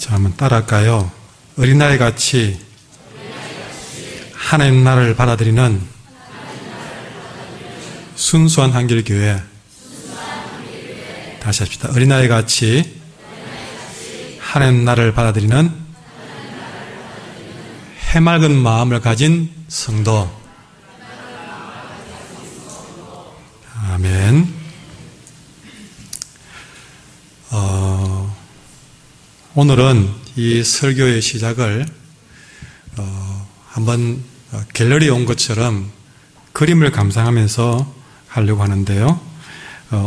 자, 한번 따라할까요? 어린아이 같이 하나님 나라를 받아들이는 순수한 한길교회. 다시 합시다. 어린아이 같이 하나님 나라를 받아들이는 해맑은 마음을 가진 성도. 아멘. 오늘은 이 설교의 시작을 한번 갤러리에 온 것처럼 그림을 감상하면서 하려고 하는데요.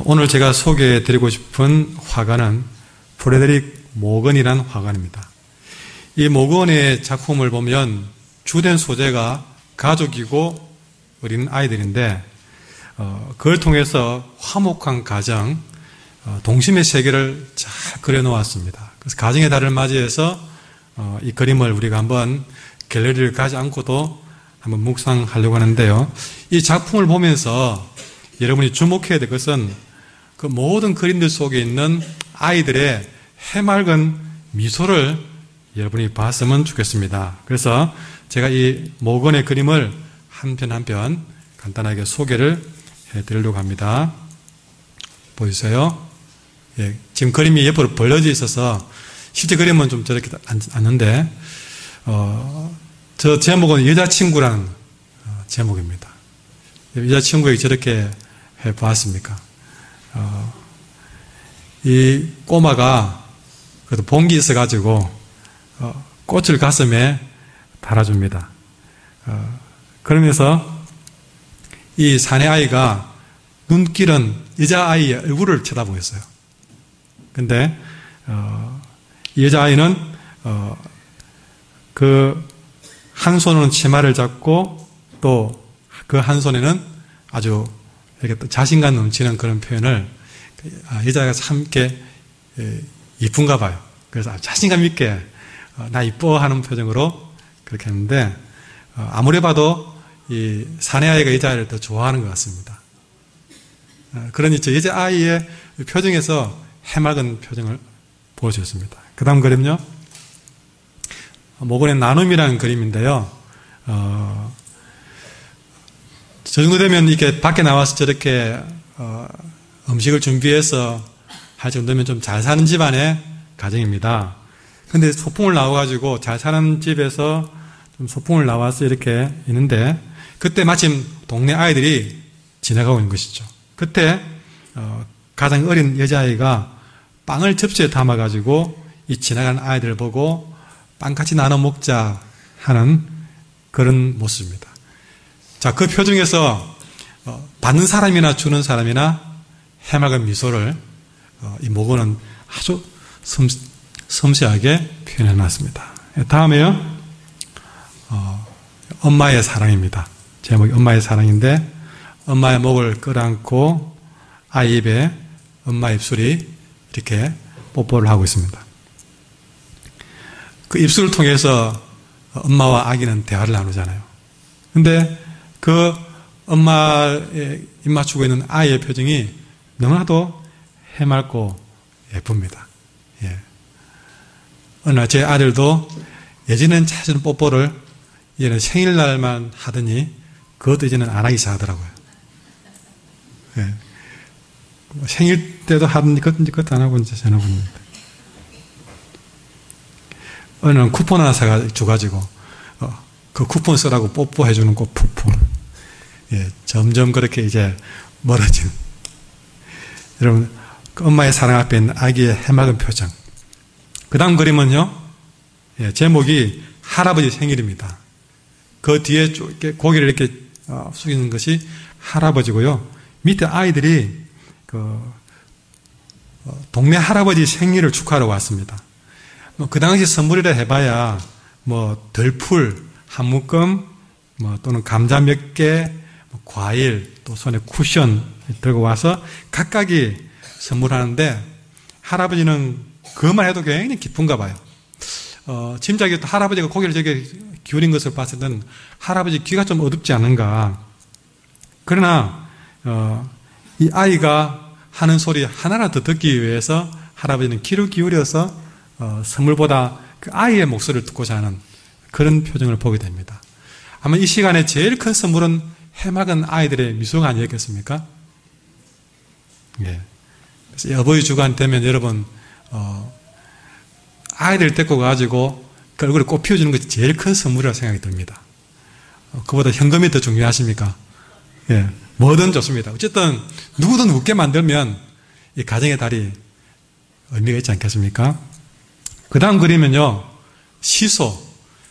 오늘 제가 소개해드리고 싶은 화가는 프레데릭 모건이라는 화가입니다. 이 모건의 작품을 보면 주된 소재가 가족이고 어린 아이들인데 그걸 통해서 화목한 가정, 동심의 세계를 잘 그려놓았습니다. 그래서 가정의 달을 맞이해서 이 그림을 우리가 한번 갤러리를 가지 않고도 한번 묵상하려고 하는데요. 이 작품을 보면서 여러분이 주목해야 될 것은 그 모든 그림들 속에 있는 아이들의 해맑은 미소를 여러분이 봤으면 좋겠습니다. 그래서 제가 이 모건의 그림을 한 편 한 편 간단하게 소개를 해드리려고 합니다. 보이세요? 예, 지금 그림이 옆으로 벌려져 있어서 실제 그림은 좀 저렇게 않는데 저 제목은 여자친구라는 제목입니다. 여자친구에게 저렇게 해보았습니까? 이 꼬마가 그래도 봉기 있어가지고 꽃을 가슴에 달아줍니다. 그러면서 이 사내 아이가 눈길은 여자아이의 얼굴을 쳐다보고 있어요. 근데 이 여자아이는 그 한 손으로는 치마를 잡고 또 그 한 손에는 아주 이렇게 또 자신감 넘치는 그런 표현을 여자가 참 이렇게 이쁜가 봐요. 그래서 자신감 있게 나 이뻐 하는 표정으로 그렇게 했는데 아무리 봐도 이 사내아이가 여자아이를 더 좋아하는 것 같습니다. 그러니 저 여자아이의 표정에서 해맑은 표정을 보여주었습니다. 그 다음 그림요. 모건의 나눔이라는 그림인데요. 저 정도 되면 이렇게 밖에 나와서 저렇게 음식을 준비해서 할 정도면 좀 잘 사는 집안의 가정입니다. 근데 소풍을 나와가지고 잘 사는 집에서 좀 소풍을 나와서 이렇게 있는데 그때 마침 동네 아이들이 지나가고 있는 것이죠. 그때 가장 어린 여자아이가 빵을 접시에 담아가지고 이 지나가는 아이들을 보고 빵같이 나눠 먹자 하는 그런 모습입니다. 자, 그 표정에서 받는 사람이나 주는 사람이나 해맑은 미소를 이 모건은 아주 섬세하게 표현해 놨습니다. 다음에요. 엄마의 사랑입니다. 제목이 엄마의 사랑인데 엄마의 목을 끌어안고 아이 입에 엄마 입술이 이렇게 뽀뽀를 하고 있습니다. 그 입술을 통해서 엄마와 아기는 대화를 나누잖아요. 근데 그 엄마에 입 맞추고 있는 아이의 표정이 너무나도 해맑고 예쁩니다. 예. 어느 날 제 아들도 예전엔 자주 뽀뽀를 이제는 생일날만 하더니 그것도 이제는 안 하기 시작하더라고요. 예. 생일 때도 하더니 그것도 안 하고 이제 저녁은 어느 날 쿠폰 하나 줘가지고 그 쿠폰 쓰라고 뽀뽀해주는 그 쿠폰. 예, 점점 그렇게 이제 멀어지는. 여러분, 그 엄마의 사랑 앞에 있는 아기의 해맑은 표정. 그 다음 그림은요, 예, 제목이 할아버지 생일입니다. 그 뒤에 쭉 이렇게 고개를 이렇게 숙이는 것이 할아버지고요. 밑에 아이들이 동네 할아버지 생일을 축하하러 왔습니다. 그 당시 선물이라 해봐야 들풀 한 묶음 또는 감자 몇 개, 과일, 또 손에 쿠션 들고 와서 각각이 선물하는데 할아버지는 그것만 해도 굉장히 기쁜가 봐요. 짐작이 또 할아버지가 고개를 저게 기울인 것을 봤을 때는 할아버지 귀가 좀 어둡지 않은가. 그러나 이 아이가 하는 소리 하나라도 듣기 위해서 할아버지는 귀를 기울여서 선물보다 그 아이의 목소리를 듣고자 하는 그런 표정을 보게 됩니다. 아마 이 시간에 제일 큰 선물은 해맑은 아이들의 미소가 아니었겠습니까? 예. 그래서 어버이 주간 되면 여러분 아이들 데리고 가지고 그 얼굴에 꽃 피워주는 것이 제일 큰 선물이라고 생각이 듭니다. 그보다 현금이 더 중요하십니까? 예. 뭐든 좋습니다. 어쨌든 누구든 웃게 만들면 이 가정의 달이 의미가 있지 않겠습니까? 그 다음 그림은요,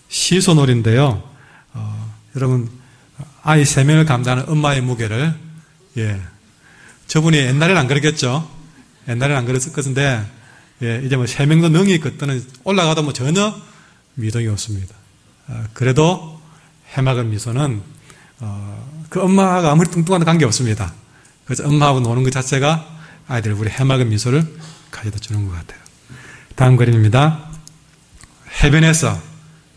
시소놀인데요. 여러분, 아이 3명을 감당하는 엄마의 무게를, 예. 저분이 옛날에는 안 그랬겠죠? 옛날에는 안 그랬을 것인데, 예, 이제 뭐 3명도 능히 걷더니 올라가도 뭐 전혀 미동이 없습니다. 그래도 해맑은 미소는, 그 엄마가 아무리 뚱뚱한 관계 없습니다. 그래서 엄마하고 노는 것 자체가 아이들 우리 해맑은 미소를 가져다 주는 것 같아요. 다음 그림입니다. 해변에서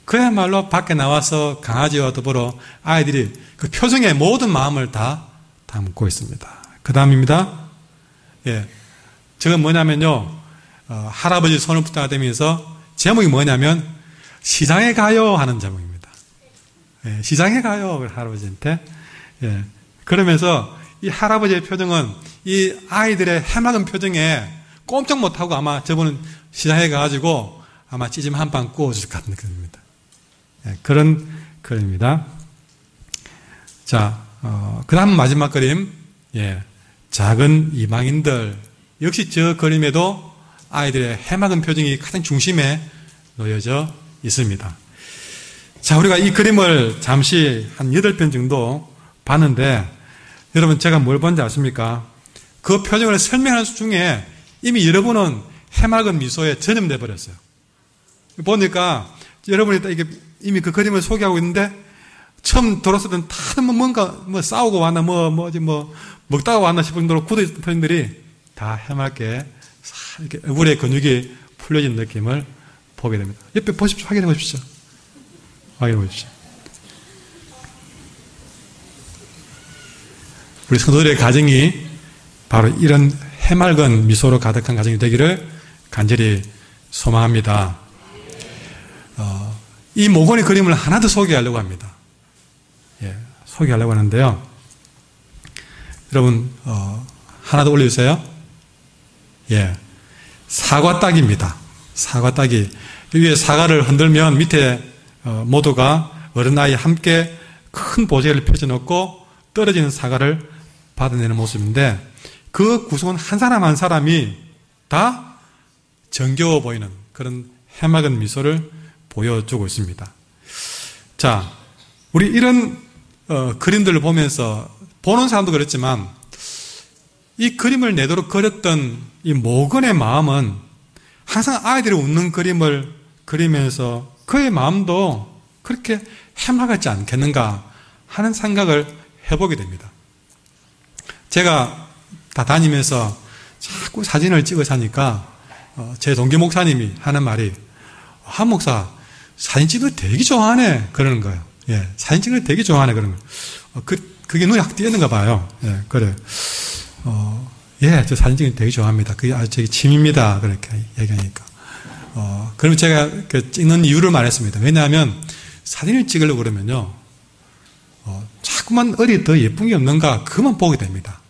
그야말로 밖에 나와서 강아지와 더불어 아이들이 그 표정의 모든 마음을 다 담고 있습니다. 그 다음입니다. 예, 저건 뭐냐면요, 할아버지 손을 붙잡으면서 제목이 뭐냐면 시장에 가요 하는 제목입니다. 예, 시장에 가요 할아버지한테. 예, 그러면서 이 할아버지의 표정은 이 아이들의 해맑은 표정에 꼼짝 못하고 아마 저분은 시장에 가가지고 아마 찌짐 한 판 구워줄 것 같은 그림입니다. 예, 그런 그림입니다. 자, 그 다음 마지막 그림, 예, 작은 이방인들. 역시 저 그림에도 아이들의 해맑은 표정이 가장 중심에 놓여져 있습니다. 자, 우리가 이 그림을 잠시 한 8편 정도 봤는데, 여러분 제가 뭘 본지 아십니까? 그 표정을 설명하는 중에 이미 여러분은 해맑은 미소에 전염돼 버렸어요. 보니까 여러분이 이게 이미 그 그림을 소개하고 있는데 처음 들어왔을 때는 다들 뭔가 싸우고 왔나 먹다가 왔나 싶을 정도로 굳어있던 표정들이 다 해맑게 이렇게 얼굴에 근육이 풀려진 느낌을 보게 됩니다. 옆에 보십시오. 확인해 보십시오. 확인해 보십시오. 우리 성도들의 가정이 바로 이런 해맑은 미소로 가득한 가정이 되기를 간절히 소망합니다. 이 모건의 그림을 하나 더 소개하려고 합니다. 예, 소개하려고 하는데요. 여러분, 하나 더 올려주세요. 예, 사과딱입니다. 사과딱이. 위에 사과를 흔들면 밑에 모두가 어른 아이 함께 큰 보재를 펼쳐놓고 떨어지는 사과를 받아내는 모습인데, 그 구성은 한 사람 한 사람이 다 정겨워 보이는 그런 해맑은 미소를 보여주고 있습니다. 자, 우리 이런 그림들을 보면서 보는 사람도 그렇지만 이 그림을 내도록 그렸던 이 모건의 마음은 항상 아이들이 웃는 그림을 그리면서 그의 마음도 그렇게 해맑았지 않겠는가 하는 생각을 해보게 됩니다. 제가 다 다니면서 자꾸 사진을 찍어서 하니까 제 동기 목사님이 하는 말이, 한 목사 사진 찍는 거 되게 좋아하네 그러는 거예요. 예, 사진 찍는 거 되게 좋아하네 그러는 거예요. 그게 눈에 확 띄었는가 봐요. 예, 그래. 예, 저 사진 찍는 거 되게 좋아합니다. 그게 아주 제 취미입니다. 그렇게 얘기하니까. 그러면 제가 그 찍는 이유를 말했습니다. 왜냐하면 사진을 찍으려고 그러면요, 자꾸만 어디 더 예쁜 게 없는가 그것만 보게 됩니다.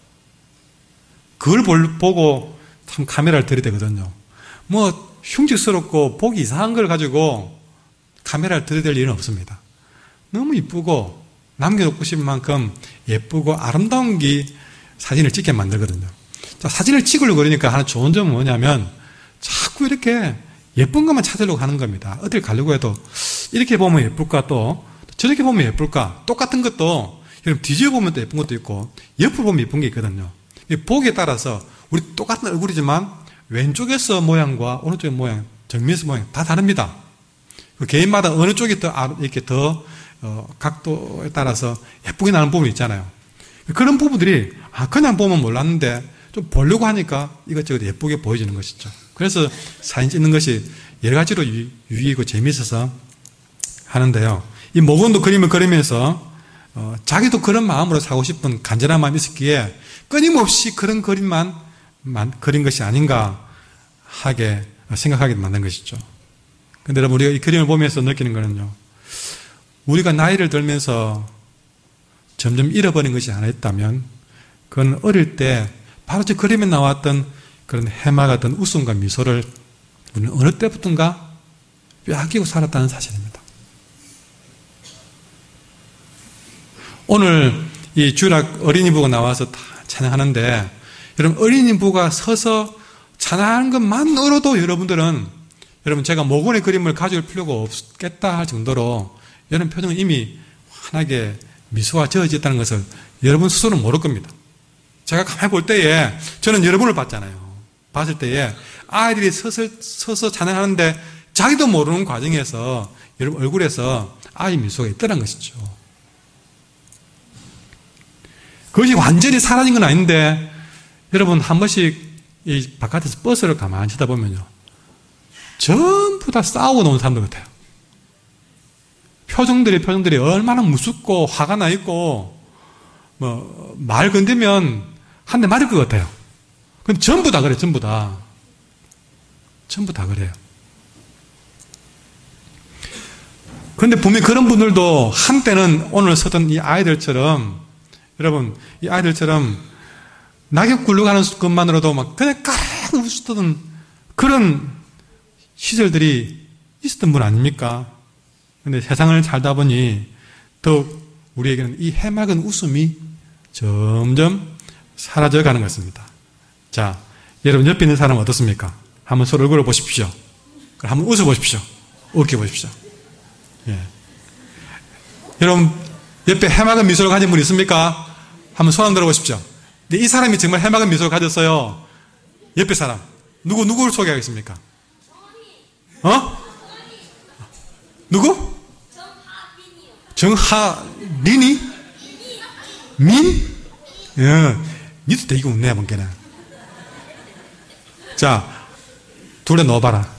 그걸 보고 참 카메라를 들이대거든요. 뭐 흉측스럽고 보기 이상한 걸 가지고 카메라를 들이댈 일은 없습니다. 너무 이쁘고 남겨놓고 싶은 만큼 예쁘고 아름다운 게 사진을 찍게 만들거든요. 자, 사진을 찍으려고 그러니까 하나 좋은 점은 뭐냐면 자꾸 이렇게 예쁜 것만 찾으려고 하는 겁니다. 어딜 가려고 해도 이렇게 보면 예쁠까, 또 저렇게 보면 예쁠까, 똑같은 것도 여러분 뒤집어 보면 또 예쁜 것도 있고 옆으로 보면 예쁜 게 있거든요. 보기에 따라서 우리 똑같은 얼굴이지만 왼쪽에서 모양과 오른쪽의 모양, 정면에서 모양 다 다릅니다. 그 개인마다 어느 쪽이 더 이렇게 더 각도에 따라서 예쁘게 나는 부분이 있잖아요. 그런 부분들이 그냥 보면 몰랐는데 좀 보려고 하니까 이것저것 예쁘게 보여지는 것이죠. 그래서 사진 찍는 것이 여러 가지로 유익이고 재미있어서 하는데요. 이 모건도 그림을 그리면서 자기도 그런 마음으로 사고 싶은 간절한 마음이 있었기에 끊임없이 그런 그림만 그린 것이 아닌가 하게 생각하게 만든 것이죠. 근데 여러분, 우리가 이 그림을 보면서 느끼는 거는요, 우리가 나이를 들면서 점점 잃어버린 것이 하나 있다면, 그건 어릴 때 바로 저 그림에 나왔던 그런 해마 같은 웃음과 미소를 우리는 어느 때부턴가 빼앗기고 살았다는 사실입니다. 오늘 이 주일학 어린이부가 나와서 다 찬양하는데, 여러분, 어린이부가 서서 찬양하는 것만으로도 여러분들은, 여러분, 제가 모건의 그림을 가져올 필요가 없겠다 할 정도로 여러분 표정은 이미 환하게 미소가 지어졌다는 것을 여러분 스스로는 모를 겁니다. 제가 가만히 볼 때에 저는 여러분을 봤잖아요. 봤을 때에 아이들이 서서 찬양하는데 자기도 모르는 과정에서 여러분 얼굴에서 아이 미소가 있더란 것이죠. 그것이 완전히 사라진 건 아닌데, 여러분 한 번씩 이 바깥에서 버스를 가만히 쳐다보면요, 전부 다 싸우고 노는 사람들 같아요. 표정들이 얼마나 무섭고 화가 나 있고, 말 건드면 한 대 맞을 것 같아요. 근데 전부 다 그래요, 전부 다. 전부 다 그래요. 그런데 분명히 그런 분들도 한때는 오늘 서던 이 아이들처럼, 여러분, 이 아이들처럼 낙엽 굴러가는 것만으로도 막 그냥 까르르 웃었던 그런 시절들이 있었던 분 아닙니까? 근데 세상을 살다 보니 더욱 우리에게는 이 해맑은 웃음이 점점 사라져 가는 것입니다. 자, 여러분 옆에 있는 사람은 어떻습니까? 한번 서로 얼굴을 보십시오. 한번 웃어보십시오. 웃겨보십시오. 예. 여러분, 옆에 해맑은 미소를 가진 분 있습니까? 한번 손 한번 들어보십시오. 근데 이 사람이 정말 해맑은 미소를 가졌어요. 옆에 사람. 누구를 소개하겠습니까? 누구? 정하린이? 민? 예. 니도 되게 웃네, 뭔게는. 자, 둘 다 넣어봐라.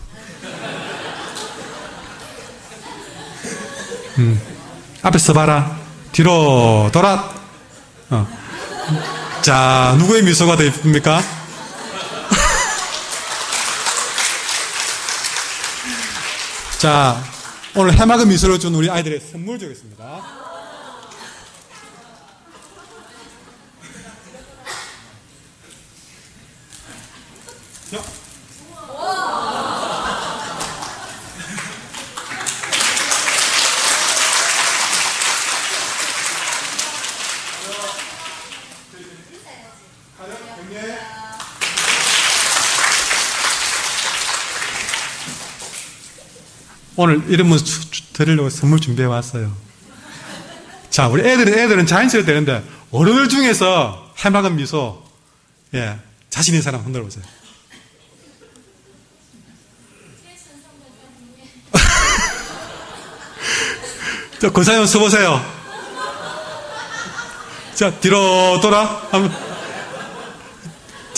앞에 서봐라. 뒤로 돌아. 자, 누구의 미소가 더 예쁩니까? 자, 오늘 해맑은 미소를 준 우리 아이들의 선물 주겠습니다. 자. 오늘 이런 분 드리려고 선물 준비해 왔어요. 자, 우리 애들은 자연스레 되는데, 어른들 중에서 해맑은 미소, 예, 자신 있는 사람 흔들어 보세요. 자, 권사님 서보세요. 자, 뒤로 돌아.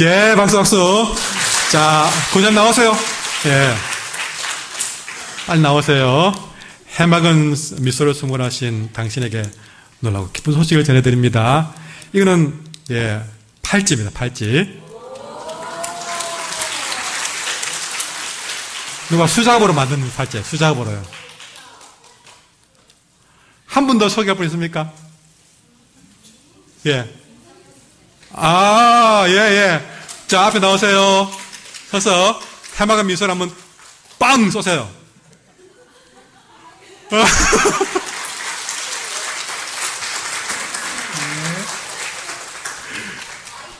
예, 박수. 자, 권사님 나오세요. 예. 빨리 나오세요. 해맑은 미소를 선물하신 당신에게 놀라고 기쁜 소식을 전해드립니다. 이거는, 예, 팔찌입니다, 팔찌. 누가 수작업으로 만든 팔찌, 수작업으로요. 한 분 더 소개할 분 있습니까? 예. 예. 자, 앞에 나오세요. 서서 해맑은 미소를 한번 빵 쏘세요.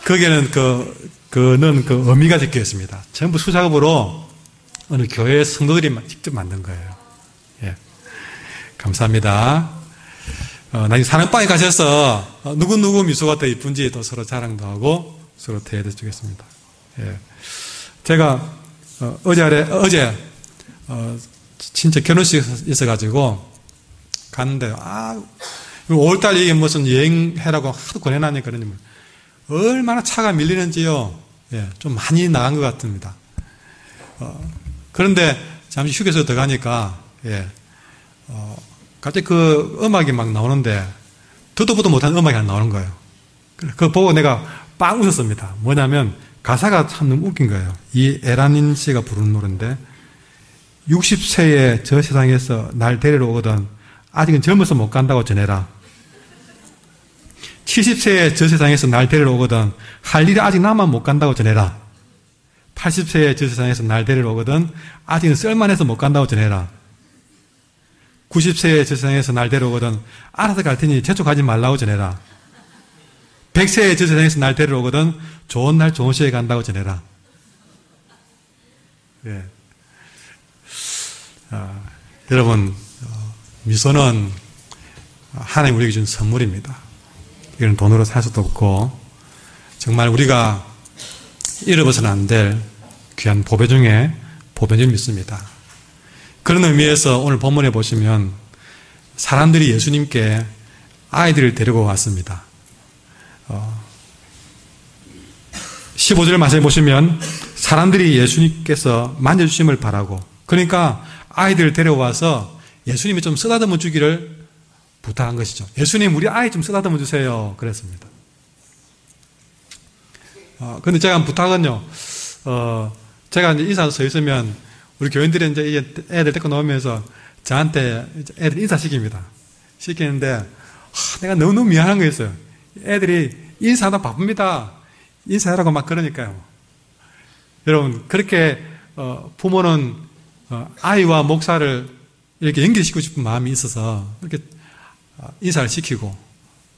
거기에는 그는 의미가 적혀 있습니다. 전부 수작업으로 어느 교회 성도들이 직접 만든 거예요. 예. 감사합니다. 나중에 사랑방에 가셔서 누구 미소가 더 이쁜지 또 서로 자랑도 하고 서로 대화해 주겠습니다. 예. 제가 어제 진짜 결혼식이 있어가지고 갔는데, 5월달 이게 무슨 여행해라고 하도 권해놨니까 얼마나 차가 밀리는지요. 예, 좀 많이 나간 것 같습니다. 그런데 잠시 휴게소에 들어가니까, 예, 갑자기 그 음악이 막 나오는데, 듣도 보도 못한 음악이 하나 나오는 거예요. 그거 보고 내가 빵 웃었습니다. 뭐냐면, 가사가 참 너무 웃긴 거예요. 이 에라닌 씨가 부르는 노래인데 60세에 저 세상에서 날 데리러 오거든 아직은 젊어서 못 간다고 전해라. 70세에 저 세상에서 날 데리러 오거든 할 일이 아직 남아 못 간다고 전해라. 80세에 저 세상에서 날 데리러 오거든 아직은 쓸만해서 못 간다고 전해라. 90세에 저 세상에서 날 데리러 오거든 알아서 갈 테니 재촉하지 말라고 전해라. 100세에 저 세상에서 날 데리러 오거든 좋은 날 좋은 시에 간다고 전해라. 예. 여러분, 미소는 하나님 우리에게 준 선물입니다. 이건 돈으로 살 수도 없고 정말 우리가 잃어버서는 안 될 귀한 보배 중에 보배를 믿습니다. 그런 의미에서 오늘 본문에 보시면 사람들이 예수님께 아이들을 데리고 왔습니다. 15절 말씀해 보시면 사람들이 예수님께서 만져주심을 바라고 그러니까 아이들을 데려와서 예수님이 좀 쓰다듬어 주기를 부탁한 것이죠. 예수님 우리 아이 좀 쓰다듬어 주세요. 그랬습니다. 근데 제가 한 부탁은요, 제가 이제 인사도 서 있으면 우리 교인들이 이제 애들 데리고 나오면서 저한테 애들 인사시킵니다. 시키는데 내가 너무너무 미안한 거였어요. 애들이 인사하다 바쁩니다. 인사하라고 막 그러니까요. 여러분 그렇게 부모는 아이와 목사를 이렇게 연결시키고 싶은 마음이 있어서 이렇게 인사를 시키고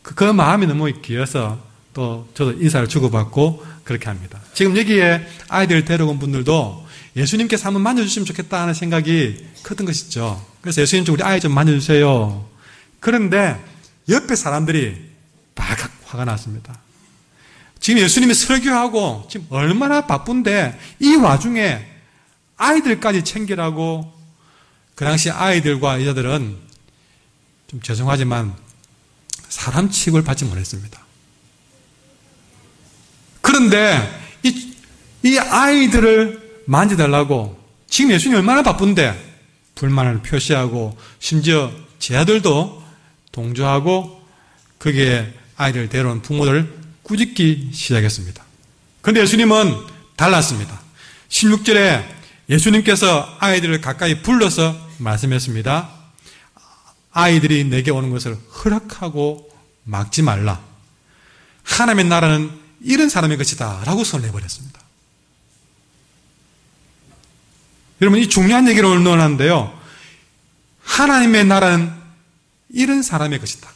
그 마음이 너무 귀해서 또 저도 인사를 주고받고 그렇게 합니다. 지금 여기에 아이들 데려온 분들도 예수님께서 한번 만져주시면 좋겠다 하는 생각이 컸던 것이죠. 그래서 예수님 좀 우리 아이 좀 만져주세요. 그런데 옆에 사람들이 발칵 화가 났습니다. 지금 예수님이 설교하고 지금 얼마나 바쁜데 이 와중에 아이들까지 챙기라고. 그 당시 아이들과 여자들은 좀 죄송하지만 사람 취급을 받지 못했습니다. 그런데 이 아이들을 만져달라고 지금 예수님이 얼마나 바쁜데 불만을 표시하고 심지어 제 아들도 동조하고 거기에 아이를 데려온 부모들을 꾸짖기 시작했습니다. 그런데 예수님은 달랐습니다. 16절에 예수님께서 아이들을 가까이 불러서 말씀했습니다. 아이들이 내게 오는 것을 허락하고 막지 말라. 하나님의 나라는 이런 사람의 것이다 라고 선언해버렸습니다. 여러분 이 중요한 얘기를 오늘 논하는데요. 하나님의 나라는 이런 사람의 것이다.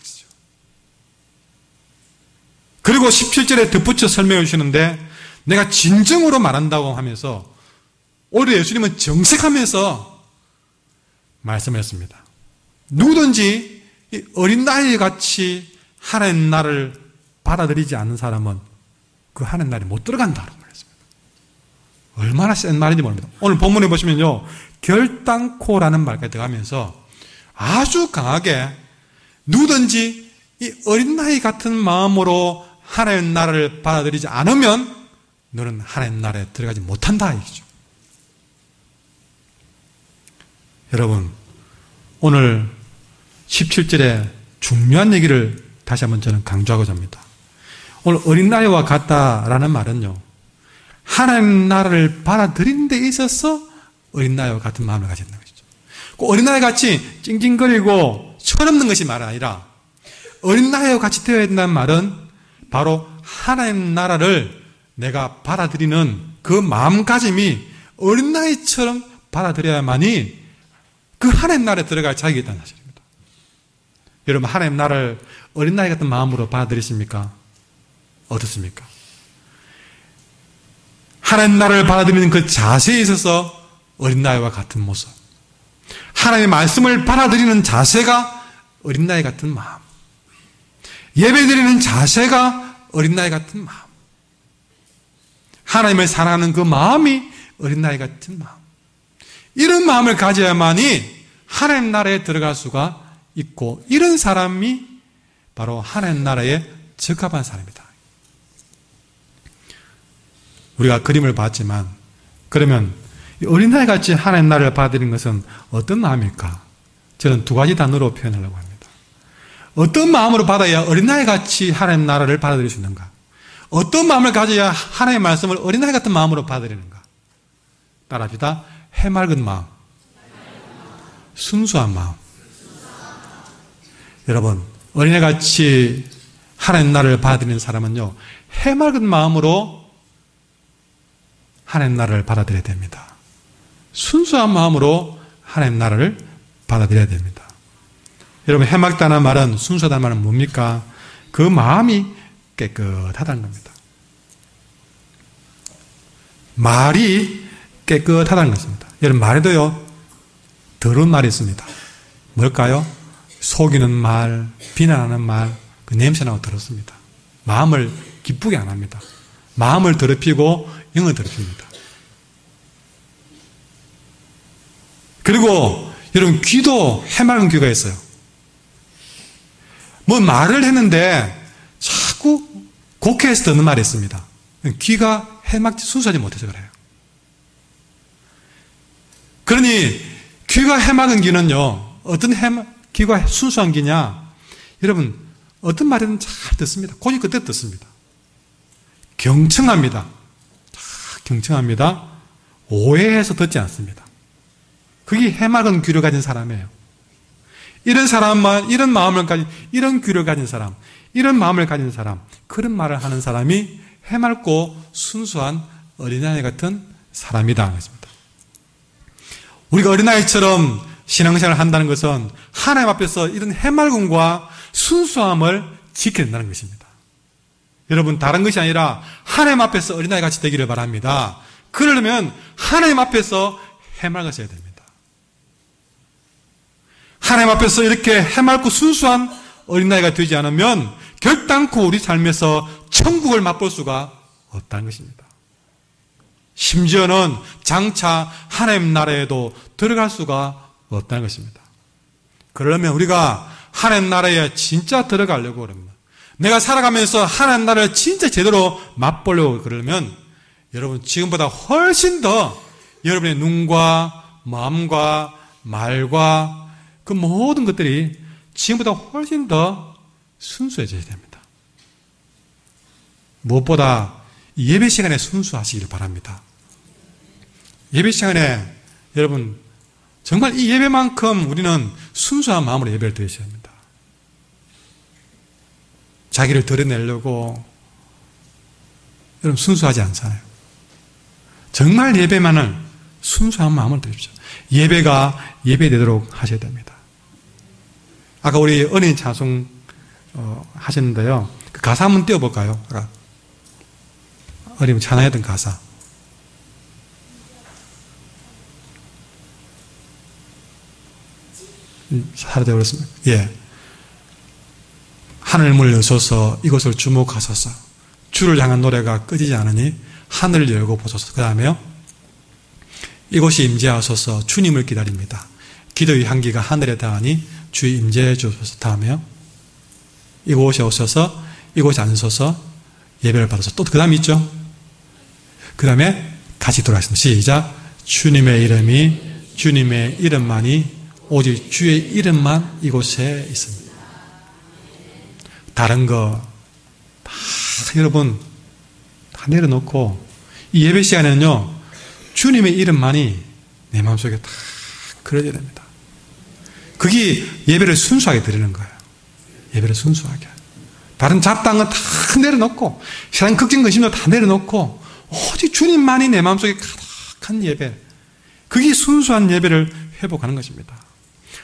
그리고 17절에 덧붙여 설명해 주시는데 내가 진정으로 말한다고 하면서 오히려 예수님은 정색하면서 말씀을 했습니다. 누구든지 이 어린 나이 같이 하나님 나라를 받아들이지 않는 사람은 그 하나님 나라에 못 들어간다고 말했습니다. 얼마나 센 말인지 모릅니다. 오늘 본문에 보시면요. 결단코라는 말까지 들어가면서 아주 강하게 누구든지 이 어린 나이 같은 마음으로 하나님 나라를 받아들이지 않으면 너는 하나님 나라에 들어가지 못한다 이거죠. 여러분 오늘 17절에 중요한 얘기를 다시 한번 저는 강조하고자 합니다. 오늘 어린 나이와 같다라는 말은요. 하나님 나라를 받아들이는 데 있어서 어린 나이와 같은 마음을 가진다는 것이죠. 어린 나이 같이 찡찡거리고 철없는 것이 말 아니라 어린 나이와 같이 되어야 된다는 말은 바로 하나님 나라를 내가 받아들이는 그 마음가짐이 어린 나이처럼 받아들여야만이 그 하나님 나라에 들어갈 자격이 있다는 사실입니다. 여러분 하나님 나라를 어린 나이 같은 마음으로 받아들이십니까? 어떻습니까? 하나님 나라를 받아들이는 그 자세에 있어서 어린 나이와 같은 모습, 하나님의 말씀을 받아들이는 자세가 어린 나이 같은 마음, 예배드리는 자세가 어린 나이 같은 마음, 하나님을 사랑하는 그 마음이 어린 나이 같은 마음, 이런 마음을 가져야만이 하나님 나라에 들어갈 수가 있고 이런 사람이 바로 하나님 나라에 적합한 사람이다. 우리가 그림을 봤지만 그러면 어린아이 같이 하나님 나라를 받아들이는 것은 어떤 마음일까? 저는 두 가지 단어로 표현하려고 합니다. 어떤 마음으로 받아야 어린아이 같이 하나님 나라를 받아들일 수 있는가? 어떤 마음을 가져야 하나님의 말씀을 어린아이 같은 마음으로 받아들이는가? 따라합시다. 해맑은 마음, 순수한 마음. 여러분, 어린애같이 하나님 나라를 받아들이는 사람은요, 해맑은 마음으로 하나님 나라를 받아들여야 됩니다. 순수한 마음으로 하나님 나라를 받아들여야 됩니다. 여러분, 해맑다는 말은, 순수하다는 말은 뭡니까? 그 마음이 깨끗하다는 겁니다. 말이 깨끗하다는 것입니다. 여러분, 말에도요, 더러운 말이 있습니다. 뭘까요? 속이는 말, 비난하는 말, 그 냄새나고 더럽습니다. 마음을 기쁘게 안 합니다. 마음을 더럽히고 영을 더럽힙니다. 그리고 여러분, 귀도 해맑은 귀가 있어요. 뭐 말을 했는데 자꾸 곡해해서 듣는 말이 있습니다. 귀가 해맑지 순수하지 못해서 그래요. 그러니 귀가 해맑은 귀는요, 어떤 귀가 순수한 귀냐? 여러분, 어떤 말이든 잘 듣습니다. 고집 그대로 듣습니다. 경청합니다. 경청합니다. 오해해서 듣지 않습니다. 그게 해맑은 귀를 가진 사람이에요. 이런 사람만, 이런 마음을 가진, 이런 귀를 가진 사람, 이런 마음을 가진 사람, 그런 말을 하는 사람이 해맑고 순수한 어린아이 같은 사람이다. 그렇습니다. 우리가 어린아이처럼 신앙생활을 한다는 것은 하나님 앞에서 이런 해맑음과 순수함을 지켜야 된다는 것입니다. 여러분, 다른 것이 아니라 하나님 앞에서 어린아이 같이 되기를 바랍니다. 그러려면 하나님 앞에서 해맑아져야 됩니다. 하나님 앞에서 이렇게 해맑고 순수한 어린아이가 되지 않으면 결단코 우리 삶에서 천국을 맛볼 수가 없다는 것입니다. 심지어는 장차 하나님 나라에도 들어갈 수가 없다는 것입니다. 그러려면 우리가 하나님 나라에 진짜 들어가려고 그럽니다. 내가 살아가면서 하나님 나라를 진짜 제대로 맛보려고 그러면 여러분, 지금보다 훨씬 더 여러분의 눈과 마음과 말과 그 모든 것들이 지금보다 훨씬 더 순수해져야 됩니다. 무엇보다 예배 시간에 순수하시길 바랍니다. 예배 시간에 여러분, 정말 이 예배만큼 우리는 순수한 마음으로 예배를 드려야 합니다. 자기를 드러내려고 여러분 순수하지 않잖아요. 정말 예배만을 순수한 마음을 드립시오. 예배가 예배되도록 하셔야 됩니다. 아까 우리 은혜인 찬송 하셨는데요. 그 가사 한번 띄워볼까요? 아까 어린 찬양했던 가사. 사라져 버렸습니다. 예. 하늘문을 여소서 이곳을 주목하소서. 주를 향한 노래가 꺼지지 않으니 하늘을 열고 보소서. 그 다음에요. 이곳이 임재하소서. 주님을 기다립니다. 기도의 향기가 하늘에 닿으니 주의 임재해 주소서. 다음에요. 이곳에 오셔서 이곳에 앉으셔서 예배를 받아서 또 그 다음 있죠. 그 다음에 같이 돌아가겠습니다. 시작. 주님의 이름만이 오직 주의 이름만 이곳에 있습니다. 다른 거 다 여러분 다 내려놓고 이 예배 시간에는요, 주님의 이름만이 내 마음속에 다 그려져야 됩니다. 그게 예배를 순수하게 드리는 거예요. 예배를 순수하게. 다른 잡다한 건 다 내려놓고 세상 걱정 근심도 다 내려놓고 오직 주님만이 내 마음속에 가득한 예배, 그게 순수한 예배를 회복하는 것입니다.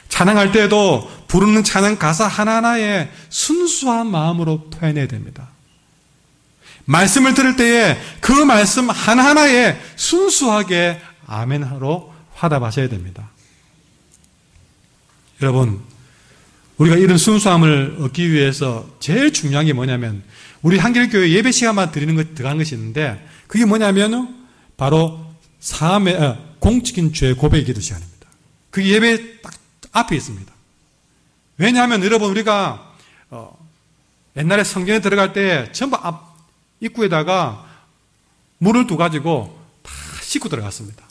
찬양할 때에도 부르는 찬양 가사 하나하나에 순수한 마음으로 표현해야 됩니다. 말씀을 들을 때에 그 말씀 하나하나에 순수하게 아멘으로 화답하셔야 됩니다. 여러분, 우리가 이런 순수함을 얻기 위해서 제일 중요한 게 뭐냐면, 우리 한길교회 예배 시간만 드리는 것, 들어가는 것이 있는데, 그게 뭐냐면 바로 공적인 죄 고백 기도 시간입니다. 그게 예배 딱 앞에 있습니다. 왜냐하면 여러분, 우리가 옛날에 성전에 들어갈 때 전부 앞 입구에다가 물을 두 가지고 다 씻고 들어갔습니다.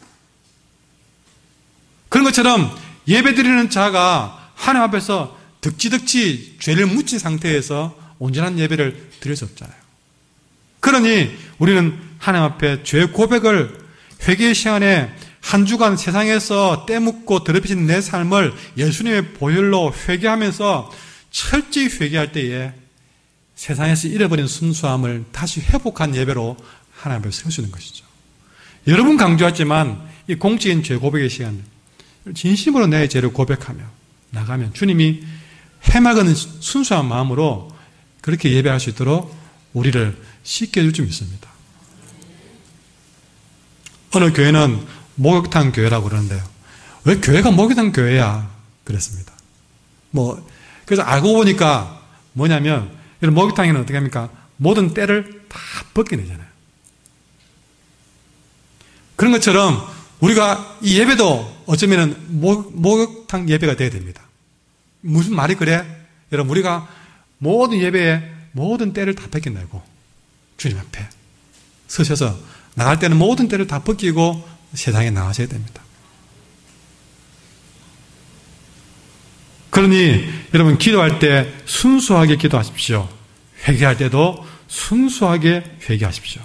그런 것처럼 예배 드리는 자가 하나님 앞에서 덕지덕지 죄를 묻힌 상태에서 온전한 예배를 드릴 수 없잖아요. 그러니 우리는 하나님 앞에 죄 고백을 회개 시간에 한 주간 세상에서 때묻고 더럽혀진 내 삶을 예수님의 보혈로 회개하면서 철저히 회개할 때에 세상에서 잃어버린 순수함을 다시 회복한 예배로 하나님 앞에 세우시는 것이죠. 여러 번 강조했지만 이 공적인 죄 고백의 시간, 진심으로 내 죄를 고백하며 나가면 주님이 해맑은 순수한 마음으로 그렇게 예배할 수 있도록 우리를 씻게 해줄 줄 믿습니다. 어느 교회는 목욕탕 교회라고 그러는데요. 왜 교회가 목욕탕 교회야? 그랬습니다. 그래서 알고 보니까 뭐냐면, 이런 목욕탕에는 어떻게 합니까? 모든 때를 다 벗겨내잖아요. 그런 것처럼 우리가 이 예배도 어쩌면 목욕탕 예배가 돼야 됩니다. 무슨 말이 그래? 여러분, 우리가 모든 예배에 모든 때를 다 벗겨내고 주님 앞에 서셔서 나갈 때는 모든 때를 다 벗기고 세상에 나가셔야 됩니다. 그러니 여러분, 기도할 때 순수하게 기도하십시오. 회개할 때도 순수하게 회개하십시오.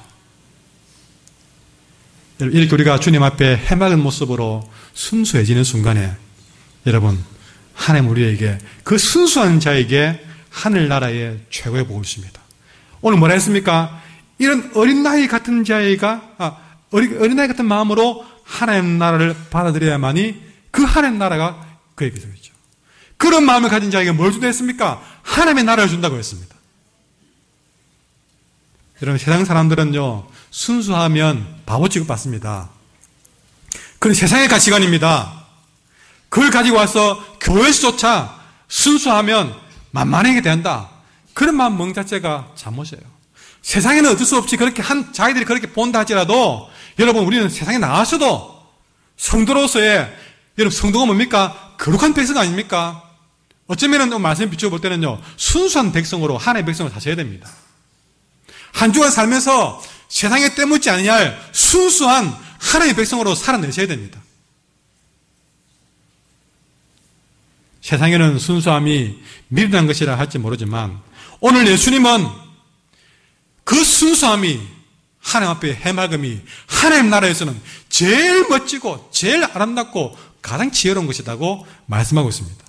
이렇게 우리가 주님 앞에 해맑은 모습으로 순수해지는 순간에 여러분, 하나님 우리에게, 그 순수한 자에게 하늘나라의 최고의 복을 주십니다. 오늘 뭐라 했습니까? 이런 어린 나이 같은 자가 어린 나이 같은 마음으로 하나님 나라를 받아들여야만이 그 하나님 나라가 그에게 있죠. 그런 마음을 가진 자에게 뭘 준다 했습니까? 하나님의 나라를 준다고 했습니다. 여러분, 세상 사람들은요, 순수하면 바보 취급받습니다. 그건 세상의 가치관입니다. 그걸 가지고 와서 교회에서조차 순수하면 만만하게 된다, 그런 마음 먹는 자체가 잘못이에요. 세상에는 어쩔 수 없이 그렇게 자기들이 그렇게 본다 할지라도, 여러분, 우리는 세상에 나와서도 성도로서의, 여러분, 성도가 뭡니까? 거룩한 백성 아닙니까? 어쩌면은 말씀 비춰볼 때는요, 순수한 백성으로, 하나님의 백성으로 사셔야 됩니다. 한 주간 살면서 세상에 때묻지 아니할 순수한 하나님의 백성으로 살아내셔야 됩니다. 세상에는 순수함이 미련한 것이라 할지 모르지만, 오늘 예수님은 그 순수함이, 하나님 앞에 해맑음이 하나님 나라에서는 제일 멋지고 제일 아름답고 가장 지혜로운 것이라고 말씀하고 있습니다.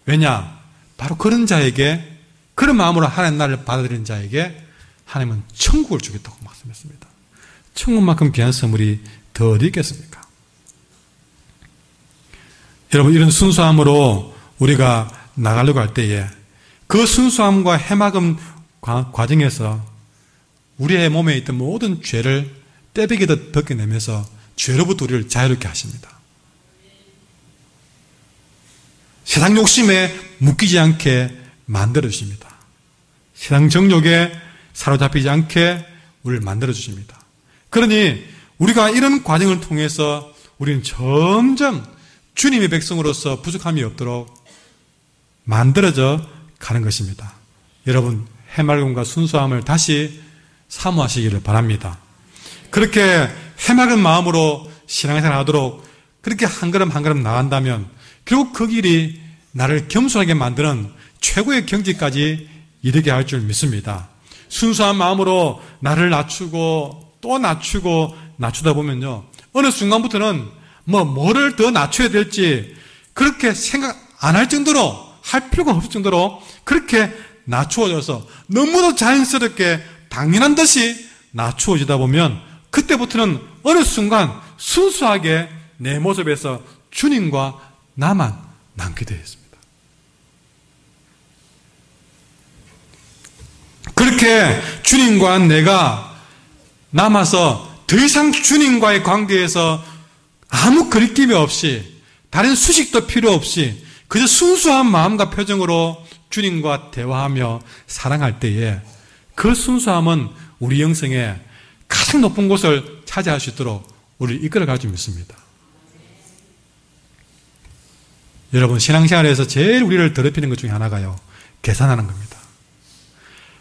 왜냐? 바로 그런 자에게, 그런 마음으로 하나님 나라를 받아들이는 자에게 하나님은 천국을 주겠다고 말씀했습니다. 천국만큼 귀한 선물이 더 어디 있겠습니까? 여러분, 이런 순수함으로 우리가 나가려고 할 때에 그 순수함과 해맑음 과정에서 우리의 몸에 있던 모든 죄를 떼비기듯 벗겨내면서 죄로부터 우리를 자유롭게 하십니다. 세상 욕심에 묶이지 않게 만들어주십니다. 세상 정욕에 사로잡히지 않게 우리를 만들어주십니다. 그러니 우리가 이런 과정을 통해서 우리는 점점 주님의 백성으로서 부족함이 없도록 만들어져 가는 것입니다. 여러분, 해맑음과 순수함을 다시 사모하시기를 바랍니다. 그렇게 해맑은 마음으로 신앙생활 하도록 그렇게 한 걸음 한 걸음 나간다면 결국 그 길이 나를 겸손하게 만드는 최고의 경지까지 이르게 할 줄 믿습니다. 순수한 마음으로 나를 낮추고 또 낮추고 낮추다 보면요, 어느 순간부터는 뭐를 더 낮춰야 될지 그렇게 생각 안 할 정도로, 할 필요가 없을 정도로 그렇게 낮추어져서 너무도 자연스럽게 당연한 듯이 낮추어지다 보면 그때부터는 어느 순간 순수하게 내 모습에서 주님과 나만 남게 되어 있습니다. 그렇게 주님과 내가 남아서 더 이상 주님과의 관계에서 아무 거리낌이 없이, 다른 수식도 필요 없이 그저 순수한 마음과 표정으로 주님과 대화하며 사랑할 때에 그 순수함은 우리 영성에 가장 높은 곳을 차지할 수 있도록 우리를 이끌어갈 줄 믿습니다. 여러분, 신앙생활에서 제일 우리를 더럽히는 것 중에 하나가요, 계산하는 겁니다.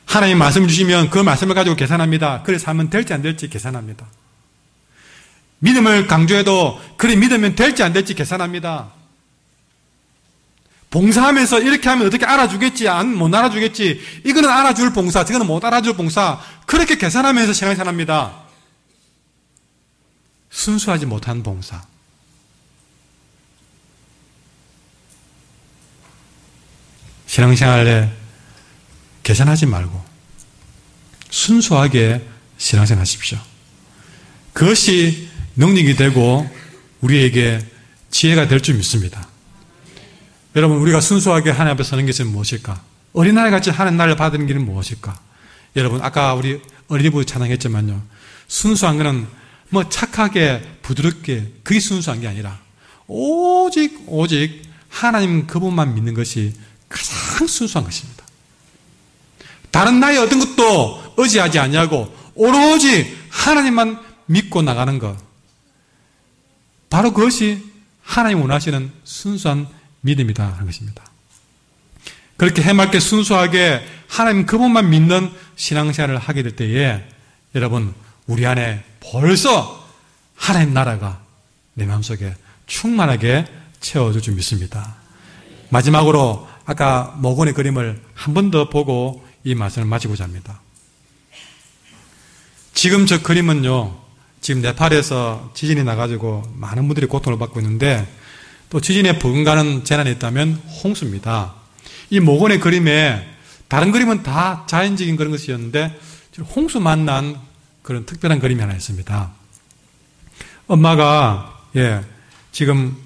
하나님 말씀 주시면 그 말씀을 가지고 계산합니다. 그래 살면 될지 안 될지 계산합니다. 믿음을 강조해도 그래 믿으면 될지 안 될지 계산합니다. 봉사하면서 이렇게 하면 어떻게 알아주겠지, 못 알아주겠지, 이거는 알아줄 봉사, 저거는 못 알아줄 봉사, 그렇게 계산하면서 신앙생활합니다. 순수하지 못한 봉사. 신앙생활에 계산하지 말고 순수하게 신앙생활 하십시오. 그것이 능력이 되고 우리에게 지혜가 될 줄 믿습니다. 여러분, 우리가 순수하게 하나님 앞에 서는 것은 무엇일까? 어린아이 같이 하나님 나라를 받는 길은 무엇일까? 여러분, 아까 우리 어린이부 찬양했지만요, 순수한 것은 뭐 착하게 부드럽게 그게 순수한 게 아니라 오직 하나님 그분만 믿는 것이 가장 순수한 것입니다. 다른 나의 어떤 것도 의지하지 아니하고 오로지 하나님만 믿고 나가는 것, 바로 그것이 하나님 원하시는 순수한 믿음이다 하는 것입니다. 그렇게 해맑게 순수하게 하나님 그분만 믿는 신앙생활을 하게 될 때에 여러분, 우리 안에 벌써 하나님 나라가 내 마음속에 충만하게 채워줄 줄 믿습니다. 마지막으로 아까 모건의 그림을 한 번 더 보고 이 말씀을 마치고자 합니다. 지금 저 그림은요, 지금 네팔에서 지진이 나가지고 많은 분들이 고통을 받고 있는데, 또 지진에 버금가는 재난이 있다면 홍수입니다. 이 모건의 그림에 다른 그림은 다 자연적인 그런 것이었는데 홍수 만난 그런 특별한 그림이 하나 있습니다. 엄마가 지금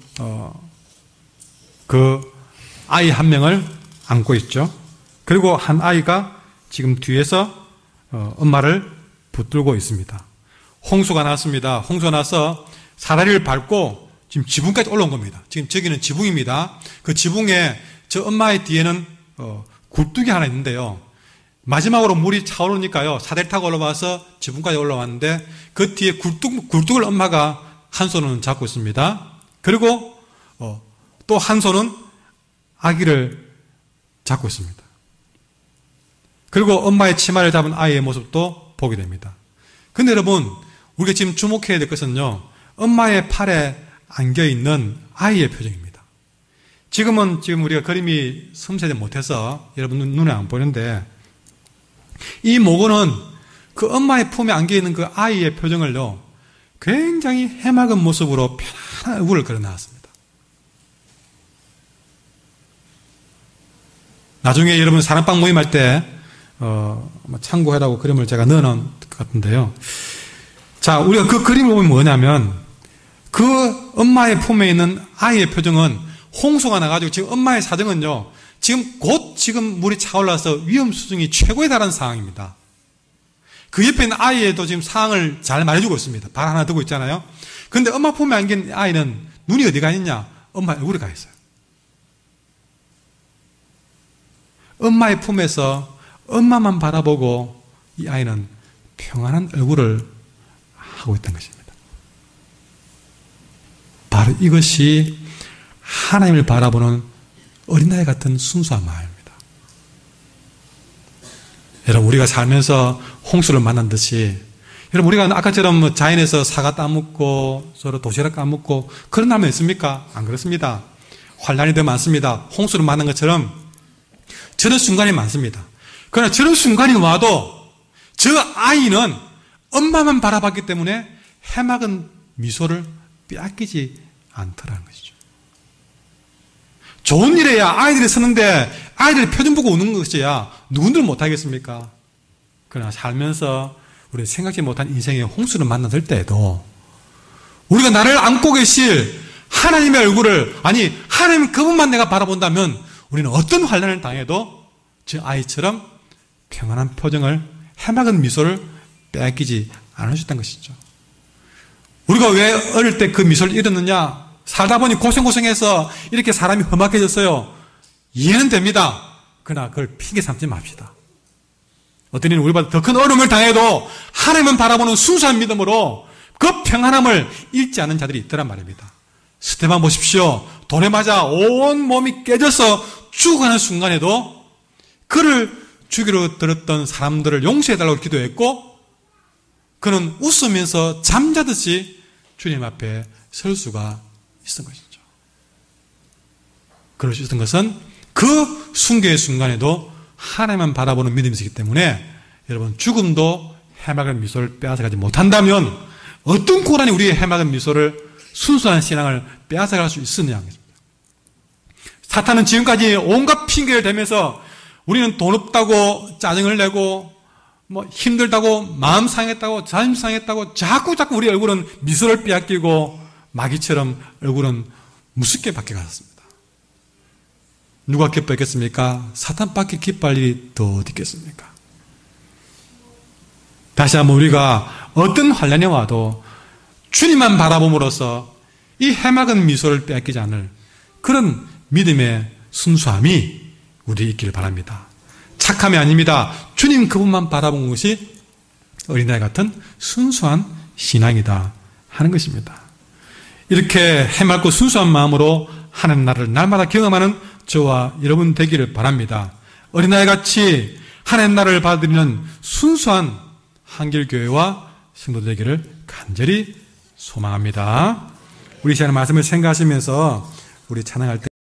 그 아이 한 명을 안고 있죠. 그리고 한 아이가 지금 뒤에서 엄마를 붙들고 있습니다. 홍수가 났습니다. 홍수가 나서 사다리를 밟고 지금 지붕까지 올라온 겁니다. 지금 저기는 지붕입니다. 그 지붕에 저 엄마의 뒤에는 굴뚝이 하나 있는데요. 마지막으로 물이 차오르니까요, 사다리 타고 올라와서 지붕까지 올라왔는데 그 뒤에 굴뚝을 엄마가 한 손은 잡고 있습니다. 그리고 또 한 손은 아기를 잡고 있습니다. 그리고 엄마의 치마를 잡은 아이의 모습도 보게 됩니다. 근데 여러분, 우리가 지금 주목해야 될 것은요, 엄마의 팔에 안겨있는 아이의 표정입니다. 지금 우리가 그림이 섬세하지 못해서 여러분 눈에 안 보이는데, 이 모건은 그 엄마의 품에 안겨있는 그 아이의 표정을요, 굉장히 해맑은 모습으로 편안한 얼굴을 그려놨습니다. 나중에 여러분 사랑방 모임할 때 참고해라고 그림을 제가 넣어놓은 것 같은데요. 자, 우리가 그 그림을 보면 뭐냐면, 그 엄마의 품에 있는 아이의 표정은 홍수가 나가지고 지금 엄마의 사정은요, 지금 물이 차올라서 위험 수준이 최고에 달한 상황입니다. 그 옆에 있는 아이에도 지금 상황을 잘 말해주고 있습니다. 발 하나 들고 있잖아요. 그런데 엄마 품에 안긴 아이는 눈이 어디가 있냐? 엄마 얼굴에 가 있어요. 엄마의 품에서 엄마만 바라보고 이 아이는 평안한 얼굴을 하고 있던 것입니다. 바로 이것이 하나님을 바라보는 어린아이 같은 순수한 마음입니다. 여러분, 우리가 살면서 홍수를 만난 듯이, 여러분, 우리가 아까처럼 자연에서 사과 따먹고 서로 도시락 까먹고 그런 날만 있습니까? 안 그렇습니다. 환난이 더 많습니다. 홍수를 만난 것처럼 저런 순간이 많습니다. 그러나 저런 순간이 와도 저 아이는 엄마만 바라봤기 때문에 해맑은 미소를 빼앗기지 않더라는 것이죠. 좋은 일에야 아이들이 서는데 아이들이 표정 보고 우는 것이야 누군들 못하겠습니까? 그러나 살면서 우리 생각지 못한 인생의 홍수를 만났을 때에도 우리가 나를 안고 계실 하나님의 얼굴을, 아니 하나님 그분만 내가 바라본다면 우리는 어떤 환난을 당해도 저 아이처럼 평안한 표정을, 해맑은 미소를 빼앗기지 않을 수 있다는 것이죠. 우리가 왜 어릴 때 그 미소를 잃었느냐? 살다 보니 고생해서 이렇게 사람이 험악해졌어요. 이해는 됩니다. 그러나 그걸 핑계 삼지 맙시다. 어떤 이는 우리보다 더 큰 어려움을 당해도 하나님을 바라보는 순수한 믿음으로 그 평안함을 잃지 않은 자들이 있더란 말입니다. 스테반 보십시오. 돌에 맞아 온 몸이 깨져서 죽어가는 순간에도 그를 죽이러 들었던 사람들을 용서해달라고 기도했고, 그는 웃으면서 잠자듯이 주님 앞에 설 수가 있었던 것이죠. 그럴 수 있었던 것은 그 순교의 순간에도 하나님만 바라보는 믿음이 있기 때문에 여러분, 죽음도 해맑은 미소를 빼앗아가지 못한다면 어떤 고난이 우리의 해맑은 미소를, 순수한 신앙을 빼앗아갈 수 있느냐. 사탄은 지금까지 온갖 핑계를 대면서 우리는 돈 없다고 짜증을 내고 힘들다고 마음 상했다고 자존심 상했다고 자꾸 우리 얼굴은 미소를 빼앗기고 마귀처럼 얼굴은 무섭게 바뀌어갔습니다. 누가 기뻐했겠습니까? 사탄밖에 기뻐할 일이 더 어디 있겠습니까? 다시 한번 우리가 어떤 환난이 와도 주님만 바라봄으로써 이 해맑은 미소를 빼앗기지 않을 그런 믿음의 순수함이 우리에 있기를 바랍니다. 착함이 아닙니다. 주님 그분만 바라본 것이 어린아이 같은 순수한 신앙이다 하는 것입니다. 이렇게 해맑고 순수한 마음으로 하는 날을 날마다 경험하는 저와 여러분 되기를 바랍니다. 어린아이같이 하나님 나라를 받아들이는 순수한 한길교회와 성도 되기를 간절히 소망합니다. 우리 시간의 말씀을 생각하시면서 우리 찬양할 때